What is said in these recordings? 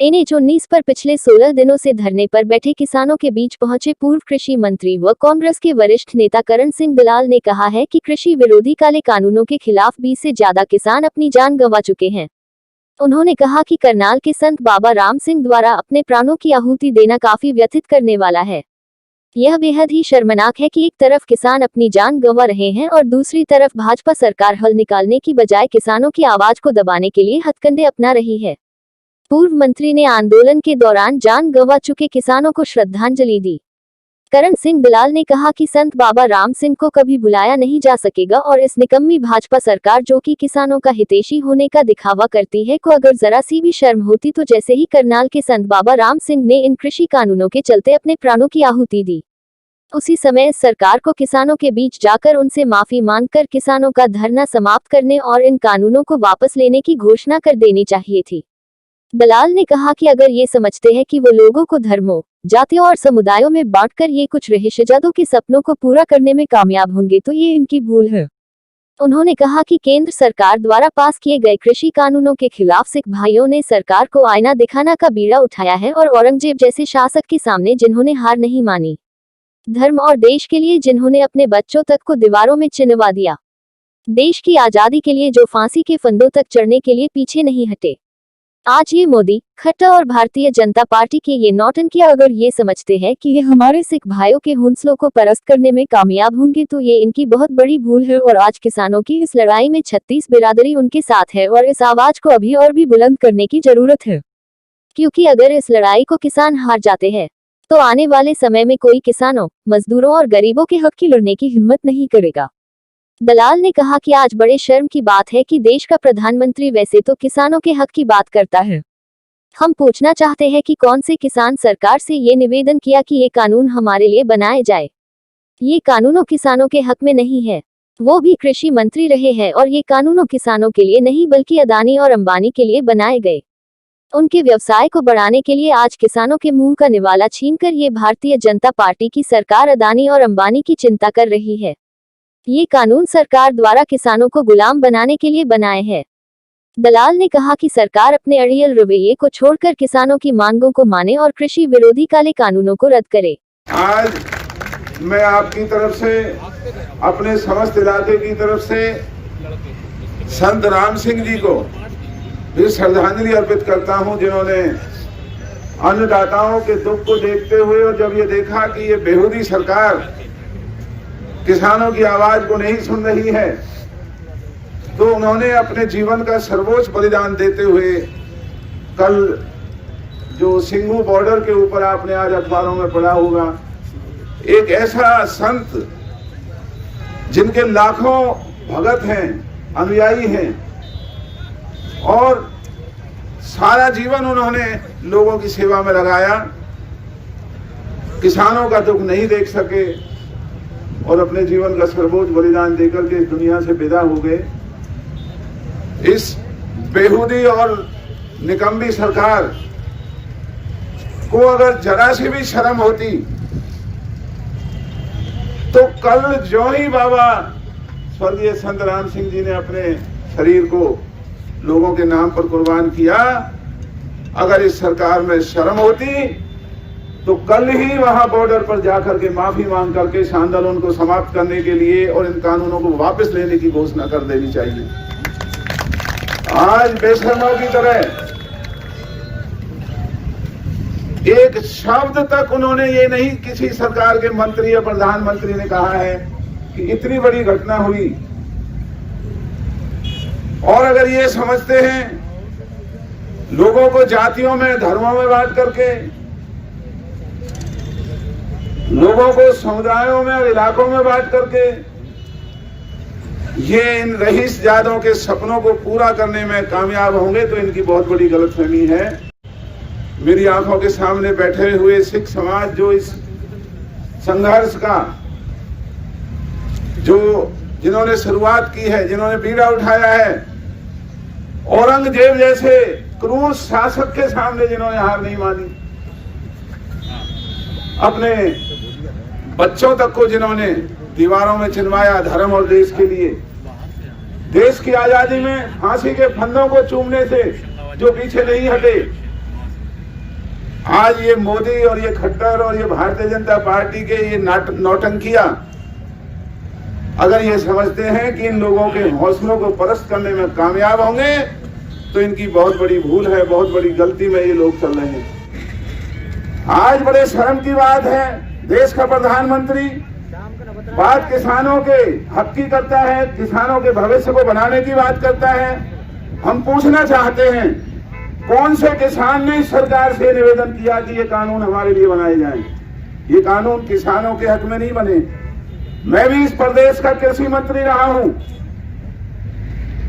NH-19 पर पिछले 16 दिनों से धरने पर बैठे किसानों के बीच पहुंचे पूर्व कृषि मंत्री व कांग्रेस के वरिष्ठ नेता करण सिंह बिलाल ने कहा है कि कृषि विरोधी काले कानूनों के खिलाफ 20 से ज्यादा किसान अपनी जान गंवा चुके हैं। उन्होंने कहा कि करनाल के संत बाबा राम सिंह द्वारा अपने प्राणों की आहुति देना काफी व्यथित करने वाला है। यह बेहद ही शर्मनाक है कि एक तरफ किसान अपनी जान गंवा रहे हैं और दूसरी तरफ भाजपा सरकार हल निकालने की बजाय किसानों की आवाज को दबाने के लिए हथकंडे अपना रही है। पूर्व मंत्री ने आंदोलन के दौरान जान गंवा चुके किसानों को श्रद्धांजलि दी। करण सिंह बिलाल ने कहा कि संत बाबा राम सिंह को कभी भुलाया नहीं जा सकेगा और इस निकम्मी भाजपा सरकार जो कि किसानों का हितैषी होने का दिखावा करती है को अगर जरा सी भी शर्म होती तो जैसे ही करनाल के संत बाबा राम सिंह ने इन कृषि कानूनों के चलते अपने प्राणों की आहुति दी, उसी समय इस सरकार को किसानों के बीच जाकर उनसे माफी मांगकर किसानों का धरना समाप्त करने और इन कानूनों को वापस लेने की घोषणा कर देनी चाहिए थी। दलाल ने कहा कि अगर ये समझते हैं कि वो लोगों को धर्मों, जातियों और समुदायों में बांटकर ये कुछ रहीशजादों के सपनों को पूरा करने में कामयाब होंगे तो ये इनकी भूल है। उन्होंने कहा कि केंद्र सरकार द्वारा पास किए गए कृषि कानूनों के खिलाफ सिख भाइयों ने सरकार को आईना दिखाना का बीड़ा उठाया है और औरंगजेब जैसे शासक के सामने जिन्होंने हार नहीं मानी, धर्म और देश के लिए जिन्होंने अपने बच्चों तक को दीवारों में चिनवा दिया, देश की आजादी के लिए जो फांसी के फंदों तक चढ़ने के लिए पीछे नहीं हटे, आज ये मोदी, खट्टर और भारतीय जनता पार्टी के ये नौटंकियां अगर ये समझते हैं कि ये हमारे सिख भाइयों के हौसलों को परस्त करने में कामयाब होंगे तो ये इनकी बहुत बड़ी भूल है। और आज किसानों की इस लड़ाई में 36 बिरादरी उनके साथ है और इस आवाज को अभी और भी बुलंद करने की जरूरत है, क्योंकि अगर इस लड़ाई को किसान हार जाते हैं तो आने वाले समय में कोई किसानों, मजदूरों और गरीबों के हक की लड़ने की हिम्मत नहीं करेगा। दलाल ने कहा कि आज बड़े शर्म की बात है कि देश का प्रधानमंत्री वैसे तो किसानों के हक की बात करता है। हम पूछना चाहते हैं कि कौन से किसान सरकार से ये निवेदन किया कि ये कानून हमारे लिए बनाए जाए। ये कानूनों किसानों के हक में नहीं है। वो भी कृषि मंत्री रहे हैं और ये कानूनों किसानों के लिए नहीं बल्कि अदानी और अंबानी के लिए बनाए गए। उनके व्यवसाय को बढ़ाने के लिए आज किसानों के मुंह का निवाला छीनकर ये भारतीय जनता पार्टी की सरकार अदानी और अंबानी की चिंता कर रही है। ये कानून सरकार द्वारा किसानों को गुलाम बनाने के लिए बनाए हैं। दलाल ने कहा कि सरकार अपने अड़ियल रवैये को छोड़कर किसानों की मांगों को माने और कृषि विरोधी काले कानूनों को रद्द करे। आज मैं आपकी तरफ से, अपने समस्त इलाके की तरफ से संत राम सिंह जी को भी श्रद्धांजलि अर्पित करता हूं, जिन्होंने अन्नदाताओं के दुख को देखते हुए और जब ये देखा कि ये बेहूदी सरकार किसानों की आवाज को नहीं सुन रही है तो उन्होंने अपने जीवन का सर्वोच्च बलिदान देते हुए कल जो सिंघू बॉर्डर के ऊपर आपने आज अखबारों में पढ़ा होगा, एक ऐसा संत जिनके लाखों भगत हैं, अनुयायी हैं और सारा जीवन उन्होंने लोगों की सेवा में लगाया, किसानों का दुख नहीं देख सके और अपने जीवन का सर्वोच्च बलिदान देकर के इस दुनिया से विदा हो गए। इस बेहूदी और निकम्मी सरकार को अगर जरा सी भी शर्म होती तो कल जो ही बाबा स्वर्गीय संत राम सिंह जी ने अपने शरीर को लोगों के नाम पर कुर्बान किया, अगर इस सरकार में शर्म होती तो कल ही वहां बॉर्डर पर जाकर के माफी मांग करके इस आंदोलन को समाप्त करने के लिए और इन कानूनों को वापस लेने की घोषणा कर देनी चाहिए। आज बेशर्मों की तरह एक शब्द तक उन्होंने ये नहीं किसी सरकार के मंत्री या प्रधानमंत्री ने कहा है कि इतनी बड़ी घटना हुई। और अगर ये समझते हैं लोगों को जातियों में, धर्मों में बांट करके, लोगों को समुदायों में और इलाकों में बांट करके ये इन रईस जादों के सपनों को पूरा करने में कामयाब होंगे तो इनकी बहुत बड़ी गलतफहमी है। मेरी आंखों के सामने बैठे हुए सिख समाज जो इस संघर्ष का जिन्होंने शुरुआत की है, जिन्होंने बीड़ा उठाया है, औरंगजेब जैसे क्रूर शासक के सामने जिन्होंने हार नहीं मानी, अपने बच्चों तक को जिन्होंने दीवारों में चिनवाया धर्म और देश के लिए, देश की आजादी में फांसी के फंदों को चूमने से जो पीछे नहीं हटे, आज ये मोदी और ये खट्टर और ये भारतीय जनता पार्टी के ये नौटंकियां अगर ये समझते हैं कि इन लोगों के हौसलों को परस्त करने में कामयाब होंगे तो इनकी बहुत बड़ी भूल है, बहुत बड़ी गलती में ये लोग चल रहे हैं। आज बड़े शर्म की बात है, देश का प्रधानमंत्री बात किसानों के हक की करता है, किसानों के भविष्य को बनाने की बात करता है। हम पूछना चाहते हैं, कौन से किसान ने इस सरकार से निवेदन किया कि ये कानून हमारे लिए बनाए जाएं? ये कानून किसानों के हक में नहीं बने। मैं भी इस प्रदेश का कृषि मंत्री रहा हूं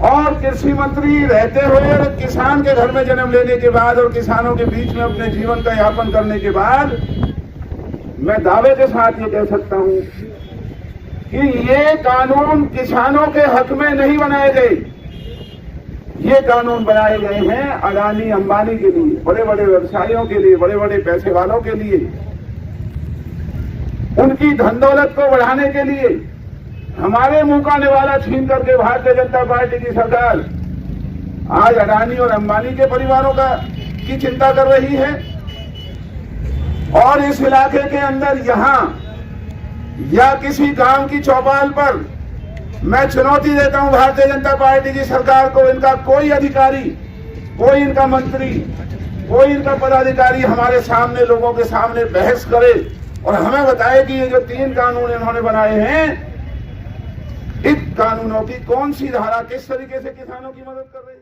और कृषि मंत्री रहते हुए किसान के घर में जन्म लेने के बाद और किसानों के बीच में अपने जीवन का यापन करने के बाद मैं दावे के साथ ये कह सकता हूं कि ये कानून किसानों के हक में नहीं बनाए गए। ये कानून बनाए गए हैं अडानी अंबानी के लिए, बड़े बड़े व्यवसायियों के लिए, बड़े बड़े पैसे वालों के लिए, उनकी धन दौलत को बढ़ाने के लिए। हमारे मुंह का निवाला छीन करके भारतीय जनता पार्टी की सरकार आज अडानी और अंबानी के परिवारों की चिंता कर रही है। और इस इलाके के अंदर यहां या किसी गांव की चौपाल पर मैं चुनौती देता हूं भारतीय जनता पार्टी की सरकार को, इनका कोई अधिकारी, कोई इनका मंत्री, कोई इनका पदाधिकारी हमारे सामने, लोगों के सामने बहस करे और हमें बताए कि ये जो 3 कानून इन्होंने बनाए हैं, इन कानूनों की कौन सी धारा किस तरीके से किसानों की मदद कर रही है।